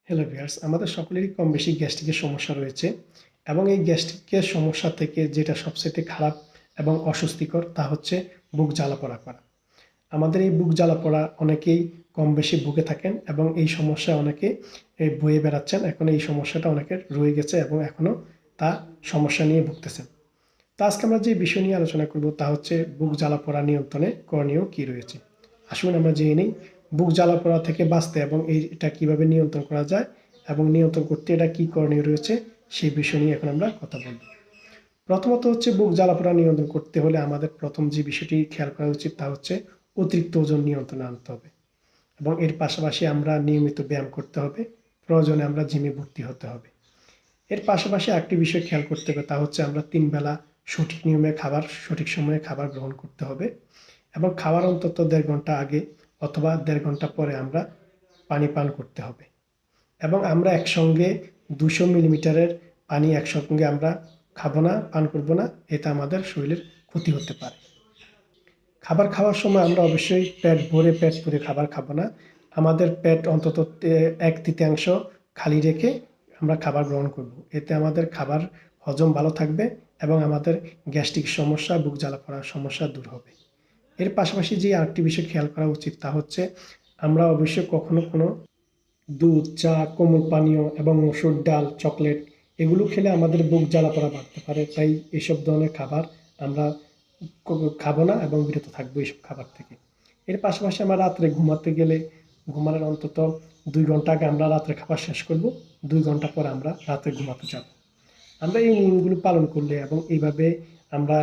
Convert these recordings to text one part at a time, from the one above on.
Hello viewers, আমাদের সকলেরই কম বেশি গ্যাস্ট্রিকের সমস্যা রয়েছে এবং এই গ্যাস্ট্রিকের সমস্যা থেকে যেটা সবচেয়ে খারাপ এবং অস্বস্তিকর তা হচ্ছে বুক জ্বালাপোড়া করা। আমাদের এই বুক জ্বালাপোড়া অনেকেই কম বেশি ভুগে থাকেন এবং এই সমস্যা অনেকে বয়ে বেড়াচ্ছেন। এখন এই সমস্যাটা অনেকের রয়ে গেছে এবং এখনও তা সমস্যা নিয়ে ভুগতেছেন। তো আজকে আমরা যে বিষয় নিয়ে আলোচনা করব তা হচ্ছে বুক জ্বালাপোড়া নিয়ন্ত্রণে করণীয় কী রয়েছে। আসুন আমরা জেনে নিই বুক জ্বালাপোড়া থেকে বাঁচতে এবং এটা কিভাবে নিয়ন্ত্রণ করা যায় এবং নিয়ন্ত্রণ করতে এটা কী করণীয় রয়েছে সেই বিষয় নিয়ে এখন আমরা কথা বলব। প্রথমত হচ্ছে বুক জ্বালাপোড়া নিয়ন্ত্রণ করতে হলে আমাদের প্রথম যে বিষয়টি খেয়াল করা উচিত তা হচ্ছে অতিরিক্ত ওজন নিয়ন্ত্রণে আনতে হবে এবং এর পাশাপাশি আমরা নিয়মিত ব্যায়াম করতে হবে, প্রয়োজনে আমরা জিমে ভর্তি হতে হবে। এর পাশাপাশি একটি বিষয় খেয়াল করতে হবে তা হচ্ছে আমরা 3 বেলা সঠিক নিয়মে খাবার, সঠিক সময়ে খাবার গ্রহণ করতে হবে এবং খাওয়ার অন্তত 1.5 ঘন্টা আগে অথবা 1.5 ঘন্টা পরে আমরা পানি পান করতে হবে এবং আমরা একসঙ্গে 200 মিলিমিটারের পানি একসঙ্গে আমরা খাবো না, পান করবো না, এতে আমাদের শরীরের ক্ষতি হতে পারে। খাবার খাওয়ার সময় আমরা অবশ্যই পেট ভরে খাবার খাবো না। আমাদের পেট অন্তত 1/3 খালি রেখে আমরা খাবার গ্রহণ করব। এতে আমাদের খাবার হজম ভালো থাকবে এবং আমাদের গ্যাস্ট্রিক সমস্যা, বুক জ্বালা-পোড়ার সমস্যা দূর হবে। এর পাশাপাশি যে আরেকটি বিষয় খেয়াল করা উচিত তা হচ্ছে আমরা অবশ্যই কখনো কোনো দুধ, চা, কোমল পানীয় এবং মসুর ডাল, চকলেট এগুলো খেলে আমাদের বুক জ্বালা-পোড়া বাড়তে পারে। তাই এসব ধরনের খাবার আমরা খাবো না এবং বিরত থাকবো এইসব খাবার থেকে। এর পাশাপাশি আমরা রাত্রে ঘুমাতে গেলে ঘুমানোর অন্তত 2 ঘন্টা আগে আমরা রাত্রে খাবার শেষ করব। 2 ঘন্টা পর আমরা রাতে ঘুমাতে যাব। আমরা এই নিয়মগুলো পালন করলে এবং এইভাবে আমরা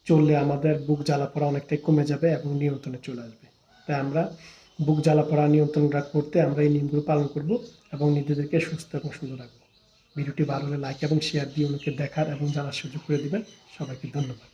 চললে আমাদের বুক জ্বালা-পোড়া অনেকটাই কমে যাবে এবং নিয়ন্ত্রণে চলে আসবে। তাই আমরা বুক জ্বালা-পোড়া নিয়ন্ত্রণ করতে আমরা এই নিয়মগুলো পালন করব এবং নিজেদেরকে সুস্থ এবং সুন্দর রাখবো। ভিডিওটি ভালো হলে লাইক এবং শেয়ার দিয়ে অন্যকে দেখার এবং জানার সুযোগ করে দিবেন। সবাইকে ধন্যবাদ।